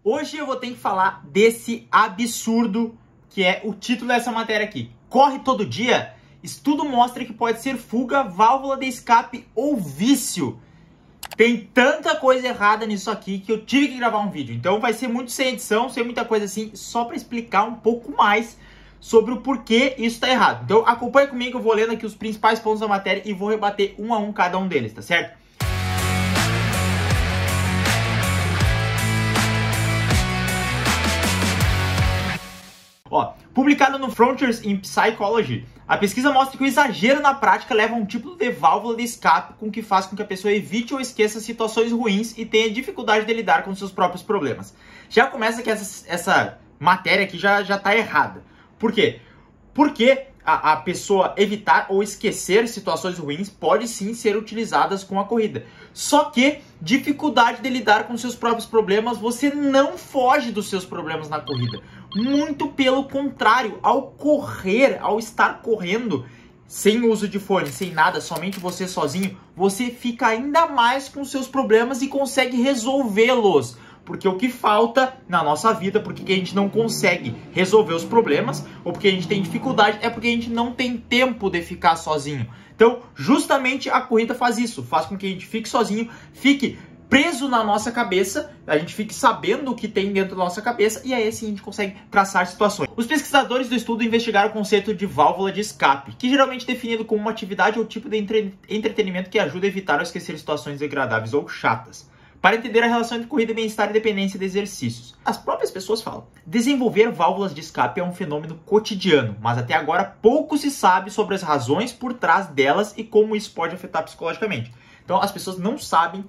Hoje eu vou ter que falar desse absurdo que é o título dessa matéria aqui. Corre todo dia? Estudo mostra que pode ser fuga, válvula de escape ou vício. Tem tanta coisa errada nisso aqui que eu tive que gravar um vídeo. Então vai ser muito sem edição, sem muita coisa assim, só para explicar um pouco mais sobre o porquê isso está errado. Então acompanha comigo, eu vou lendo aqui os principais pontos da matéria e vou rebater um a um cada um deles, tá certo? Ó, publicado no Frontiers in Psychology, a pesquisa mostra que o exagero na prática leva a um tipo de válvula de escape com que faz com que a pessoa evite ou esqueça situações ruins e tenha dificuldade de lidar com seus próprios problemas. Já começa que essa matéria aqui já tá errada. Por quê? Porque a pessoa evitar ou esquecer situações ruins pode sim ser utilizadas com a corrida. Só que dificuldade de lidar com seus próprios problemas, você não foge dos seus problemas na corrida. Muito pelo contrário, ao correr, ao estar correndo, sem uso de fone, sem nada, somente você sozinho, você fica ainda mais com seus problemas e consegue resolvê-los. Porque o que falta na nossa vida, porque a gente não consegue resolver os problemas, ou porque a gente tem dificuldade, é porque a gente não tem tempo de ficar sozinho. Então, justamente a corrida faz isso, faz com que a gente fique sozinho, fique preso na nossa cabeça, a gente fique sabendo o que tem dentro da nossa cabeça, e aí assim a gente consegue traçar situações. Os pesquisadores do estudo investigaram o conceito de válvula de escape, que geralmente é definido como uma atividade ou tipo de entretenimento que ajuda a evitar ou esquecer situações desagradáveis ou chatas, para entender a relação entre corrida, bem-estar e dependência de exercícios. As próprias pessoas falam. Desenvolver válvulas de escape é um fenômeno cotidiano, mas até agora pouco se sabe sobre as razões por trás delas e como isso pode afetar psicologicamente. Então as pessoas não sabem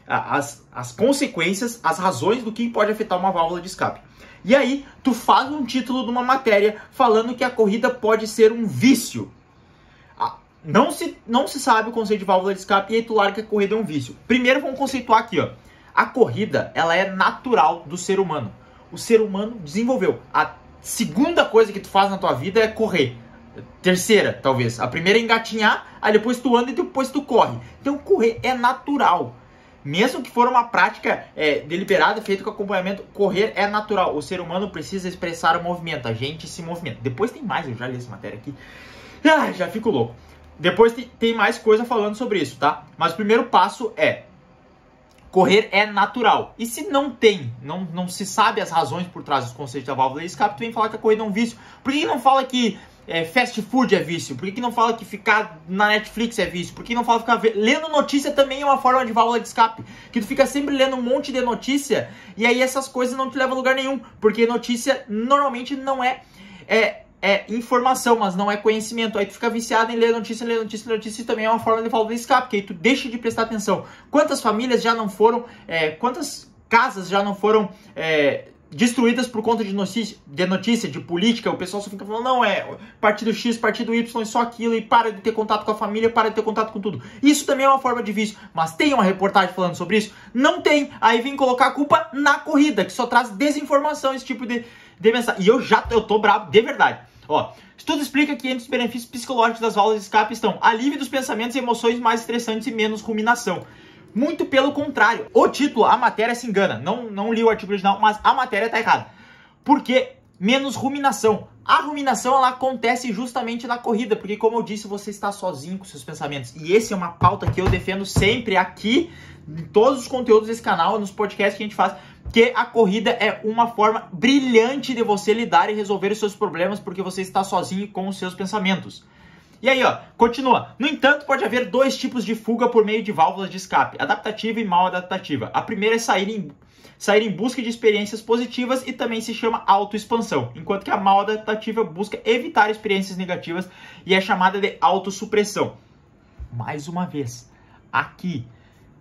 as consequências, as razões do que pode afetar uma válvula de escape. E aí tu faz um título de uma matéria falando que a corrida pode ser um vício. Não se sabe o conceito de válvula de escape e aí tu larga que a corrida é um vício. Primeiro vamos conceituar aqui, ó. A corrida, ela é natural do ser humano. O ser humano desenvolveu. A segunda coisa que tu faz na tua vida é correr. Terceira, talvez. A primeira é engatinhar, aí depois tu anda e depois tu corre. Então correr é natural. Mesmo que for uma prática deliberada, feita com acompanhamento, correr é natural. O ser humano precisa expressar o movimento. A gente se movimenta. Depois tem mais, eu já li essa matéria aqui. Já fico louco. Depois tem mais coisa falando sobre isso, tá? Mas o primeiro passo é: correr é natural. E se não se sabe as razões por trás dos conceitos da válvula de escape, tu vem falar que a corrida é um vício. Por que não fala que fast food é vício? Por que não fala que ficar na Netflix é vício? Por que não fala ficar lendo notícia também é uma forma de válvula de escape? Que tu fica sempre lendo um monte de notícia e aí essas coisas não te levam a lugar nenhum. Porque notícia normalmente não é informação, mas não é conhecimento. Aí tu fica viciado em ler notícia, isso também é uma forma de válvula de escape, que aí tu deixa de prestar atenção. Quantas famílias já não foram, quantas casas já não foram destruídas por conta de notícia, de política? O pessoal só fica falando, não, partido X, partido Y, só aquilo, e para de ter contato com a família, para de ter contato com tudo. Isso também é uma forma de vício, mas tem uma reportagem falando sobre isso? Não tem. Aí vem colocar a culpa na corrida, que só traz desinformação, esse tipo de mensagem. E eu tô bravo, de verdade. Ó, estudo explica que entre os benefícios psicológicos das válvulas de escape estão alívio dos pensamentos e emoções mais estressantes e menos ruminação. Muito pelo contrário. O título, a matéria se engana. Não li o artigo original, mas a matéria tá errada. Porque menos ruminação. A ruminação, ela acontece justamente na corrida, porque como eu disse, você está sozinho com seus pensamentos. E essa é uma pauta que eu defendo sempre aqui, em todos os conteúdos desse canal, nos podcasts que a gente faz, que a corrida é uma forma brilhante de você lidar e resolver os seus problemas, porque você está sozinho com os seus pensamentos. E aí, ó, continua. No entanto, pode haver dois tipos de fuga por meio de válvulas de escape, adaptativa e mal adaptativa. A primeira é sair em busca de experiências positivas e também se chama autoexpansão, enquanto que a mal adaptativa busca evitar experiências negativas e é chamada de autossupressão. Mais uma vez, aqui,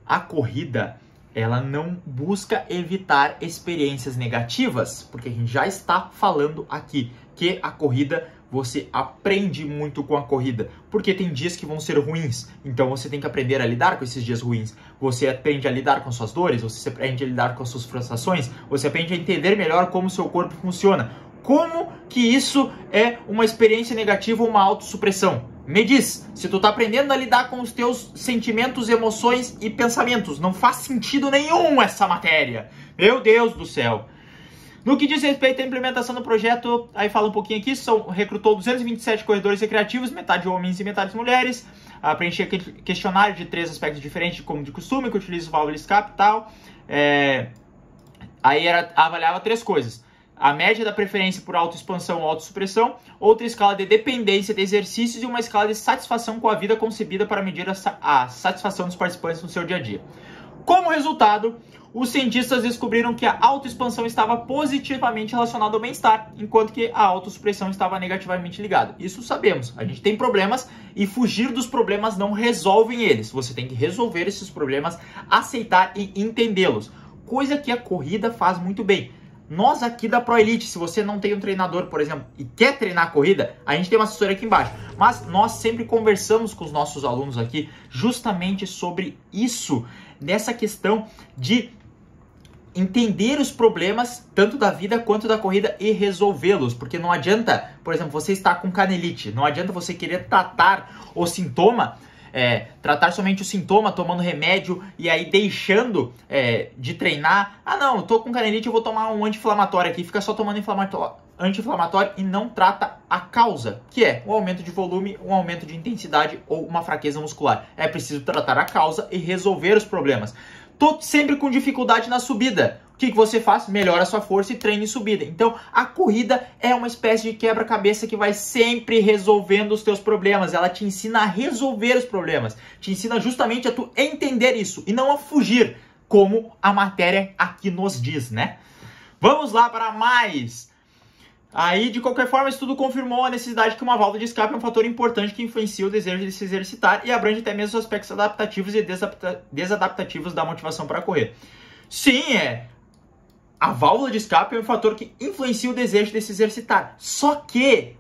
a corrida, ela não busca evitar experiências negativas, porque a gente já está falando aqui que a corrida, você aprende muito com a corrida, porque tem dias que vão ser ruins, então você tem que aprender a lidar com esses dias ruins. Você aprende a lidar com suas dores, você aprende a lidar com as suas frustrações, você aprende a entender melhor como o seu corpo funciona. Como que isso é uma experiência negativa ou uma autossupressão? Me diz, se tu tá aprendendo a lidar com os teus sentimentos, emoções e pensamentos, não faz sentido nenhum essa matéria. Meu Deus do céu! No que diz respeito à implementação do projeto, aí fala um pouquinho aqui, recrutou 227 corredores recreativos, metade homens e metade mulheres, a preencher questionário de 3 aspectos diferentes, como de costume, que utiliza o válvula de escape e tal. Avaliava 3 coisas. A média da preferência por autoexpansão ou autossupressão, outra escala de dependência de exercícios e uma escala de satisfação com a vida concebida para medir a satisfação dos participantes no seu dia a dia. Como resultado, os cientistas descobriram que a autoexpansão estava positivamente relacionada ao bem-estar, enquanto que a autossupressão estava negativamente ligada. Isso sabemos, a gente tem problemas e fugir dos problemas não resolvem eles. Você tem que resolver esses problemas, aceitar e entendê-los, coisa que a corrida faz muito bem. Nós aqui da ProElite, se você não tem um treinador, por exemplo, e quer treinar a corrida, a gente tem uma assessoria aqui embaixo. Mas nós sempre conversamos com os nossos alunos aqui justamente sobre isso, nessa questão de entender os problemas, tanto da vida quanto da corrida, e resolvê-los. Porque não adianta, por exemplo, você estar com canelite, não adianta você querer tratar o sintoma, tratar somente o sintoma, tomando remédio e aí deixando de treinar. Ah não, eu tô com canelite, eu vou tomar um anti-inflamatório aqui, fica só tomando anti-inflamatório e não trata a causa, que é um aumento de volume, um aumento de intensidade ou uma fraqueza muscular. É preciso tratar a causa e resolver os problemas. Tô sempre com dificuldade na subida. O que você faz? Melhora a sua força e treine em subida. Então, a corrida é uma espécie de quebra-cabeça que vai sempre resolvendo os teus problemas. Ela te ensina a resolver os problemas. Te ensina justamente a tu entender isso e não a fugir, como a matéria aqui nos diz, né? Vamos lá para mais. Aí, de qualquer forma, isso tudo confirmou a necessidade que uma válvula de escape é um fator importante que influencia o desejo de se exercitar e abrange até mesmo os aspectos adaptativos e desadaptativos da motivação para correr. Sim, a válvula de escape é um fator que influencia o desejo de se exercitar. Só que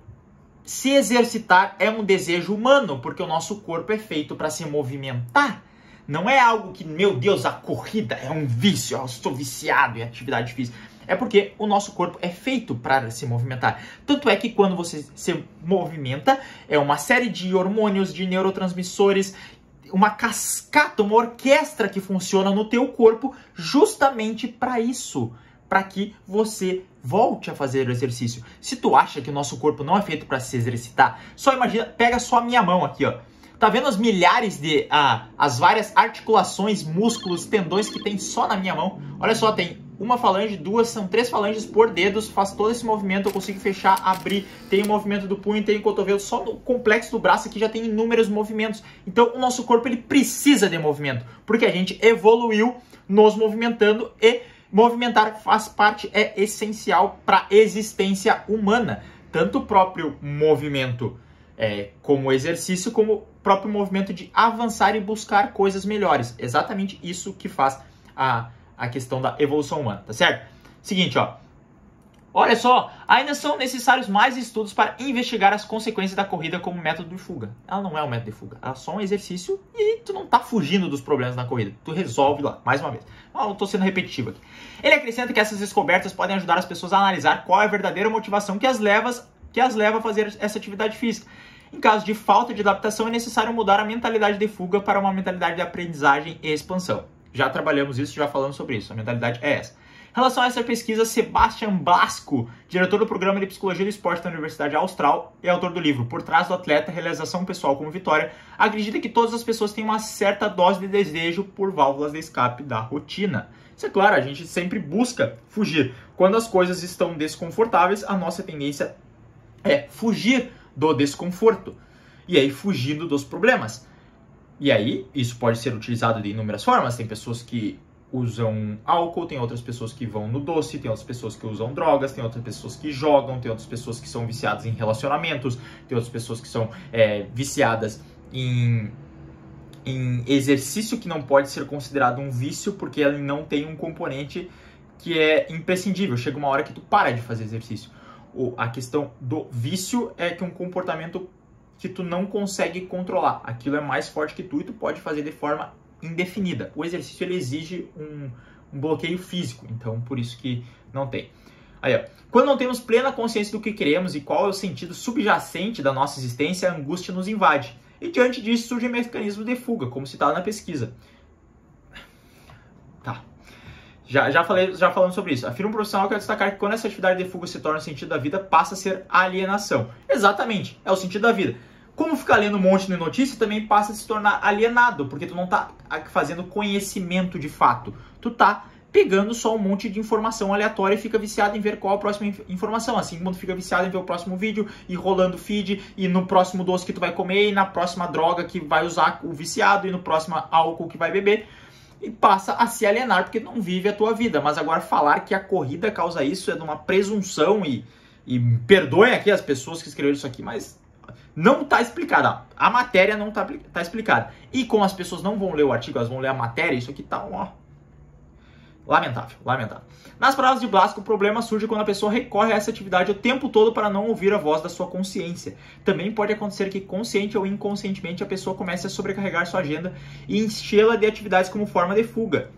se exercitar é um desejo humano, porque o nosso corpo é feito para se movimentar. Não é algo que, meu Deus, a corrida é um vício, eu estou viciado em atividade física. É porque o nosso corpo é feito para se movimentar. Tanto é que quando você se movimenta, é uma série de hormônios, de neurotransmissores, uma cascata, uma orquestra que funciona no teu corpo justamente para isso, para que você volte a fazer o exercício. Se tu acha que o nosso corpo não é feito para se exercitar, só imagina, pega só a minha mão aqui, ó. Tá vendo as milhares de, as várias articulações, músculos, tendões que tem só na minha mão? Olha só, tem uma falange, duas, são 3 falanges por dedos, faz todo esse movimento, eu consigo fechar, abrir, tem o movimento do punho, tem o cotovelo, só no complexo do braço aqui já tem inúmeros movimentos. Então o nosso corpo ele precisa de movimento, porque a gente evoluiu nos movimentando e movimentar faz parte, é essencial para a existência humana. Tanto o próprio movimento como exercício, como o próprio movimento de avançar e buscar coisas melhores. Exatamente isso que faz a questão da evolução humana, tá certo? Seguinte, ó. Olha só, ainda são necessários mais estudos para investigar as consequências da corrida como método de fuga. Ela não é um método de fuga, ela é só um exercício e tu não tá fugindo dos problemas na corrida. Tu resolve lá, mais uma vez. Eu tô sendo repetitivo aqui. Ele acrescenta que essas descobertas podem ajudar as pessoas a analisar qual é a verdadeira motivação que as leva a fazer essa atividade física. Em caso de falta de adaptação, é necessário mudar a mentalidade de fuga para uma mentalidade de aprendizagem e expansão. Já trabalhamos isso, já falamos sobre isso. A mentalidade é essa. Em relação a essa pesquisa, Sebastian Blasco, diretor do Programa de Psicologia do Esporte da Universidade Austral e autor do livro Por Trás do Atleta, Realização Pessoal como Vitória, acredita que todas as pessoas têm uma certa dose de desejo por válvulas de escape da rotina. Isso é claro, a gente sempre busca fugir. Quando as coisas estão desconfortáveis, a nossa tendência é fugir do desconforto. E aí, fugindo dos problemas. E aí, isso pode ser utilizado de inúmeras formas. Tem pessoas que usam álcool, tem outras pessoas que vão no doce, tem outras pessoas que usam drogas, tem outras pessoas que jogam, tem outras pessoas que são viciadas em relacionamentos, tem outras pessoas que são viciadas em exercício que não pode ser considerado um vício porque ele não tem um componente que é imprescindível. Chega uma hora que tu para de fazer exercício. A questão do vício é que um comportamento que tu não consegue controlar. Aquilo é mais forte que tu e tu pode fazer de forma indefinida. O exercício ele exige um bloqueio físico, então por isso que não tem. Aí, ó. Quando não temos plena consciência do que queremos e qual é o sentido subjacente da nossa existência, a angústia nos invade. E diante disso surgem mecanismos de fuga, como citado na pesquisa. Tá. Já falando sobre isso. Afirma um profissional que quer destacar que quando essa atividade de fuga se torna o sentido da vida, passa a ser alienação. Exatamente, é o sentido da vida. Como ficar lendo um monte de notícia, também passa a se tornar alienado, porque tu não tá fazendo conhecimento de fato. Tu tá pegando só um monte de informação aleatória e fica viciado em ver qual a próxima informação. Assim como tu fica viciado em ver o próximo vídeo, e rolando feed, e no próximo doce que tu vai comer, e na próxima droga que vai usar o viciado, e no próximo álcool que vai beber. E passa a se alienar porque não vive a tua vida. Mas agora falar que a corrida causa isso é de uma presunção e perdoem aqui as pessoas que escreveram isso aqui, mas não está explicada. A matéria não está explicada. E como as pessoas não vão ler o artigo, elas vão ler a matéria, isso aqui tá lamentável, lamentável. Nas palavras de Blasco, o problema surge quando a pessoa recorre a essa atividade o tempo todo para não ouvir a voz da sua consciência. Também pode acontecer que, consciente ou inconscientemente, a pessoa comece a sobrecarregar sua agenda e enchê-la de atividades como forma de fuga.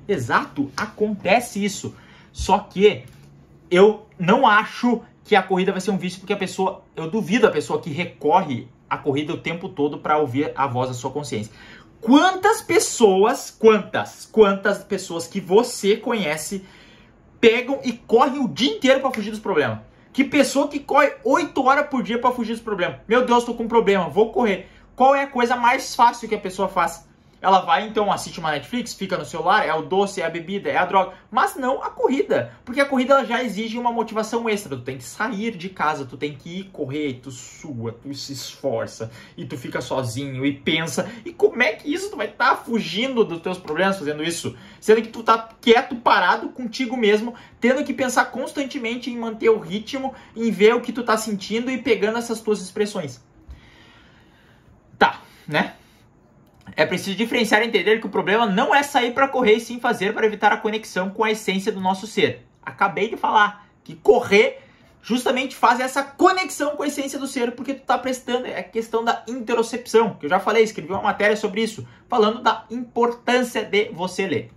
Exato, acontece isso. Só que eu não acho que a corrida vai ser um vício, porque eu duvido a pessoa que recorre à corrida o tempo todo para ouvir a voz da sua consciência. Quantas pessoas que você conhece pegam e correm o dia inteiro para fugir dos problemas? Que pessoa que corre 8 horas por dia para fugir dos problemas? Meu Deus, tô com um problema, vou correr. Qual é a coisa mais fácil que a pessoa faz? Ela vai, então, assiste uma Netflix, fica no celular, é o doce, é a bebida, é a droga. Mas não a corrida. Porque a corrida ela já exige uma motivação extra. Tu tem que sair de casa, tu tem que ir correr, tu sua, tu se esforça, e tu fica sozinho e pensa. E como é que isso tu vai estar fugindo dos teus problemas fazendo isso? Sendo que tu tá quieto, parado contigo mesmo, tendo que pensar constantemente em manter o ritmo, em ver o que tu tá sentindo e pegando essas tuas expressões. Tá, né? É preciso diferenciar e entender que o problema não é sair para correr e sim fazer para evitar a conexão com a essência do nosso ser. Acabei de falar que correr justamente faz essa conexão com a essência do ser, porque tu tá prestando a questão da interocepção, que eu já falei, escrevi uma matéria sobre isso, falando da importância de você ler.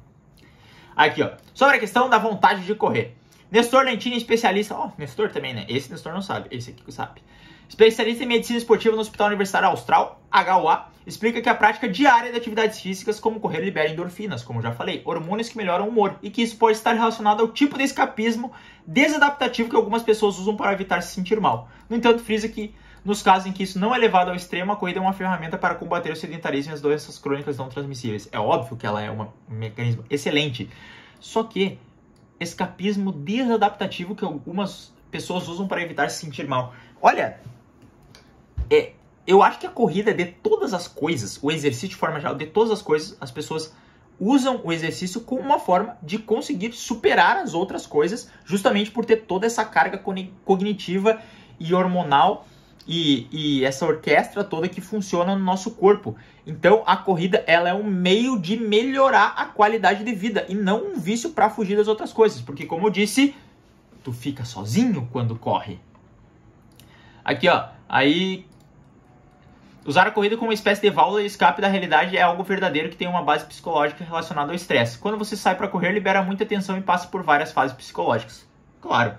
Aqui, ó, sobre a questão da vontade de correr. Nestor Lentini, especialista... Nestor também, né? Esse Nestor não sabe, esse aqui que sabe. Especialista em medicina esportiva no Hospital Universitário Austral, HUA, explica que a prática diária de atividades físicas como correr libera endorfinas, como já falei, hormônios que melhoram o humor, e que isso pode estar relacionado ao tipo de escapismo desadaptativo que algumas pessoas usam para evitar se sentir mal. No entanto, frisa que, nos casos em que isso não é levado ao extremo, a corrida é uma ferramenta para combater o sedentarismo e as doenças crônicas não transmissíveis. É óbvio que ela é um mecanismo excelente, só que escapismo desadaptativo que algumas pessoas usam para evitar se sentir mal. Olha, eu acho que a corrida, de todas as coisas, o exercício de forma geral, de todas as coisas, as pessoas usam o exercício como uma forma de conseguir superar as outras coisas, justamente por ter toda essa carga cognitiva e hormonal e essa orquestra toda que funciona no nosso corpo. Então, a corrida ela é um meio de melhorar a qualidade de vida e não um vício para fugir das outras coisas, porque, como eu disse, tu fica sozinho quando corre. Aqui, ó, aí... Usar a corrida como uma espécie de válvula de escape da realidade é algo verdadeiro que tem uma base psicológica relacionada ao estresse. Quando você sai para correr, libera muita tensão e passa por várias fases psicológicas. Claro.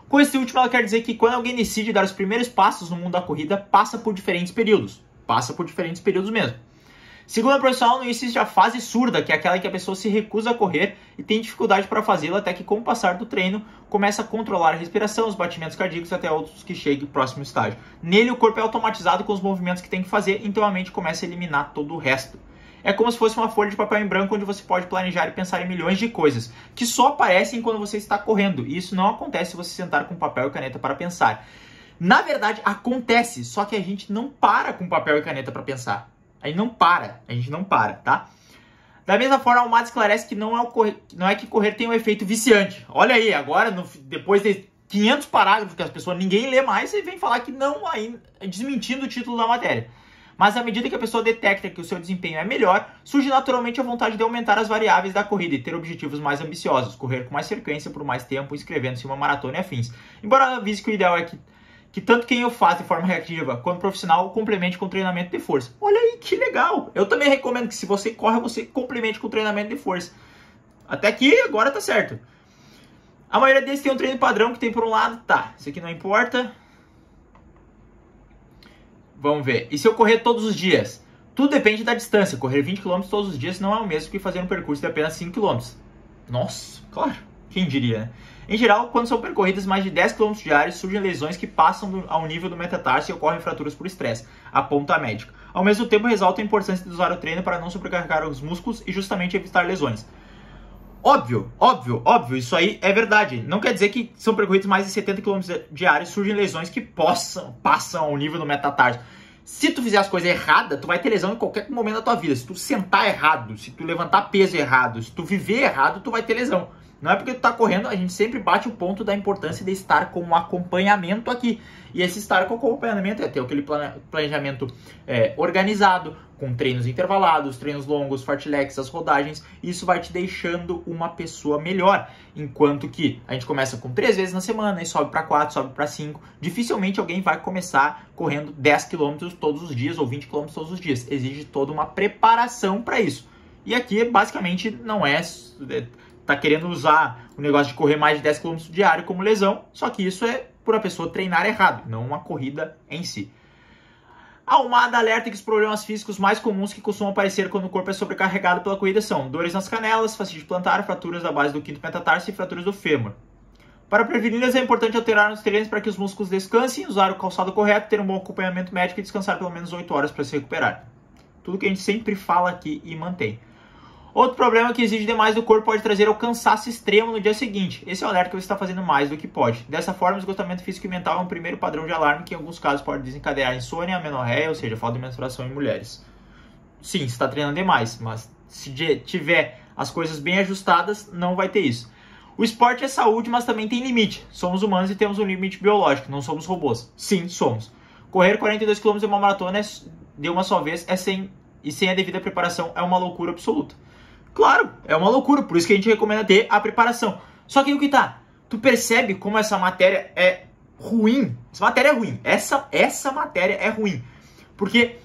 Com esse último, ela quer dizer que quando alguém decide dar os primeiros passos no mundo da corrida, passa por diferentes períodos. Passa por diferentes períodos mesmo. Segundo a profissional, no início existe a fase surda, que é aquela em que a pessoa se recusa a correr e tem dificuldade para fazê-la, até que com o passar do treino, começa a controlar a respiração, os batimentos cardíacos, até outros que cheguem ao próximo estágio. Nele, o corpo é automatizado com os movimentos que tem que fazer, então a mente começa a eliminar todo o resto. É como se fosse uma folha de papel em branco onde você pode planejar e pensar em milhões de coisas, que só aparecem quando você está correndo, e isso não acontece se você sentar com papel e caneta para pensar. Na verdade, acontece, só que a gente não para com papel e caneta para pensar. A gente não para, tá? Da mesma forma, o Matt esclarece que não é que correr tem um efeito viciante. Olha aí, agora, depois de 500 parágrafos que as pessoas, ninguém lê mais, você vem falar que não, aí, desmentindo o título da matéria. Mas à medida que a pessoa detecta que o seu desempenho é melhor, surge naturalmente a vontade de aumentar as variáveis da corrida e ter objetivos mais ambiciosos, correr com mais frequência por mais tempo, inscrevendo-se em uma maratona e afins. Embora avise que o ideal é que tanto quem o faz de forma reativa quanto profissional complemente com treinamento de força. Olha aí, que legal! Eu também recomendo que se você corre, você complemente com treinamento de força. Até aqui, agora tá certo. A maioria deles tem um treino padrão que tem por um lado, tá, isso aqui não importa. Vamos ver. E se eu correr todos os dias? Tudo depende da distância. Correr 20 km todos os dias não é o mesmo que fazer um percurso de apenas 5 km. Nossa, claro, quem diria, né? Em geral, quando são percorridas mais de 10 km diários, surgem lesões que passam ao nível do metatarso e ocorrem fraturas por estresse, aponta a médica. Ao mesmo tempo, ressalta a importância de usar o treino para não sobrecarregar os músculos e justamente evitar lesões. Óbvio, isso aí é verdade. Não quer dizer que são percorridos mais de 70 km diários, surgem lesões que passam ao nível do metatarso. Se tu fizer as coisas erradas, tu vai ter lesão em qualquer momento da tua vida. Se tu sentar errado, se tu levantar peso errado, se tu viver errado, tu vai ter lesão. Não é porque tu tá correndo, a gente sempre bate o ponto da importância de estar com um acompanhamento aqui. E esse estar com acompanhamento é ter aquele planejamento organizado, com treinos intervalados, treinos longos, fartleks, as rodagens. Isso vai te deixando uma pessoa melhor. Enquanto que a gente começa com 3 vezes na semana e sobe para 4, sobe para 5. Dificilmente alguém vai começar correndo 10 km todos os dias ou 20 km todos os dias. Exige toda uma preparação para isso. E aqui basicamente não tá querendo usar o negócio de correr mais de 10 km diário como lesão, só que isso é por a pessoa treinar errado, não uma corrida em si. A Almada alerta que os problemas físicos mais comuns que costumam aparecer quando o corpo é sobrecarregado pela corrida são dores nas canelas, fascite plantar, fraturas da base do quinto metatarso e fraturas do fêmur. Para preveni-las é importante alterar os treinos para que os músculos descansem, usar o calçado correto, ter um bom acompanhamento médico e descansar pelo menos 8 horas para se recuperar. Tudo que a gente sempre fala aqui e mantém. Outro problema que exige demais do corpo pode trazer ao cansaço extremo no dia seguinte. Esse é o alerta que você está fazendo mais do que pode. Dessa forma, o esgotamento físico e mental é um primeiro padrão de alarme que em alguns casos pode desencadear insônia, amenorreia, ou seja, falta de menstruação em mulheres. Sim, você está treinando demais, mas se tiver as coisas bem ajustadas, não vai ter isso. O esporte é saúde, mas também tem limite. Somos humanos e temos um limite biológico, não somos robôs. Sim, somos. Correr 42 km em uma maratona de uma só vez sem a devida preparação é uma loucura absoluta. Claro, é uma loucura, por isso que a gente recomenda ter a preparação. Só que o que tá? Tu percebe como essa matéria é ruim? Essa matéria é ruim. Essa matéria é ruim. Porque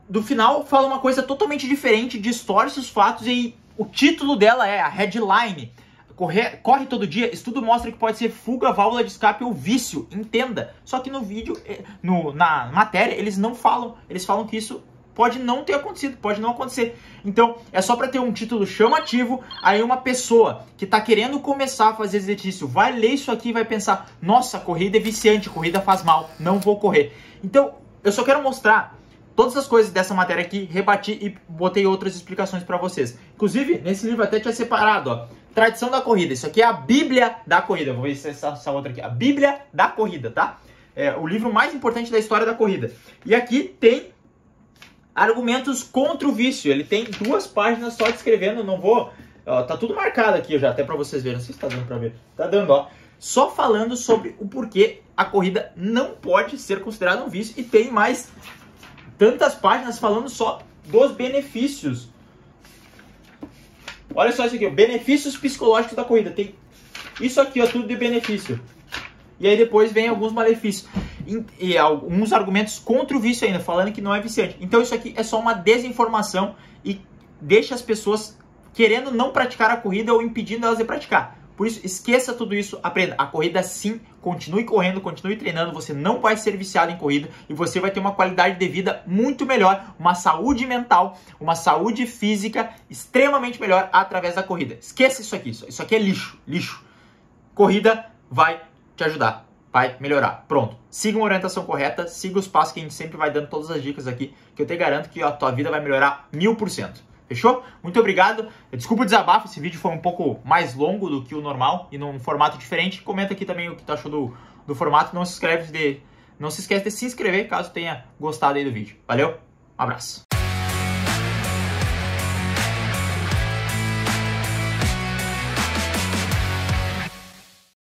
do final fala uma coisa totalmente diferente, distorce os fatos e o título dela é a headline. Corre todo dia, estudo mostra que pode ser fuga, válvula de escape ou vício. Entenda. Só que no vídeo, na matéria, eles não falam. Eles falam que isso pode não ter acontecido, pode não acontecer. Então, é só para ter um título chamativo, aí uma pessoa que está querendo começar a fazer exercício vai ler isso aqui e vai pensar, nossa, corrida é viciante, corrida faz mal, não vou correr. Então, eu só quero mostrar todas as coisas dessa matéria aqui, rebati e botei outras explicações para vocês. Inclusive, nesse livro até tinha separado, ó, Tradição da Corrida. Isso aqui é a Bíblia da Corrida. Vou ver se essa outra aqui, a Bíblia da Corrida, tá? É o livro mais importante da história da corrida. E aqui tem argumentos contra o vício. Ele tem 2 páginas só descrevendo, não vou... Ó, tá tudo marcado aqui já, até pra vocês verem. Não sei se tá dando pra ver. Tá dando, ó. Só falando sobre o porquê a corrida não pode ser considerada um vício. E tem mais tantas páginas falando só dos benefícios. Olha só isso aqui, ó. Benefícios psicológicos da corrida. Tem isso aqui, ó, tudo de benefício. E aí depois vem alguns malefícios. E alguns argumentos contra o vício ainda, falando que não é viciante. Então isso aqui é só uma desinformação e deixa as pessoas querendo não praticar a corrida ou impedindo elas de praticar. Por isso, esqueça tudo isso, aprenda. A corrida sim, continue correndo, continue treinando, você não vai ser viciado em corrida e você vai ter uma qualidade de vida muito melhor, uma saúde mental, uma saúde física extremamente melhor através da corrida. Esqueça isso aqui, isso aqui é lixo, lixo. Corrida vai te ajudar. Vai melhorar. Pronto. Siga uma orientação correta, siga os passos que a gente sempre vai dando todas as dicas aqui, que eu te garanto que a tua vida vai melhorar 1000%. Fechou? Muito obrigado. Desculpa o desabafo, esse vídeo foi um pouco mais longo do que o normal e num formato diferente. Comenta aqui também o que tu achou do formato. Não se esquece de se inscrever caso tenha gostado aí do vídeo. Valeu? Um abraço.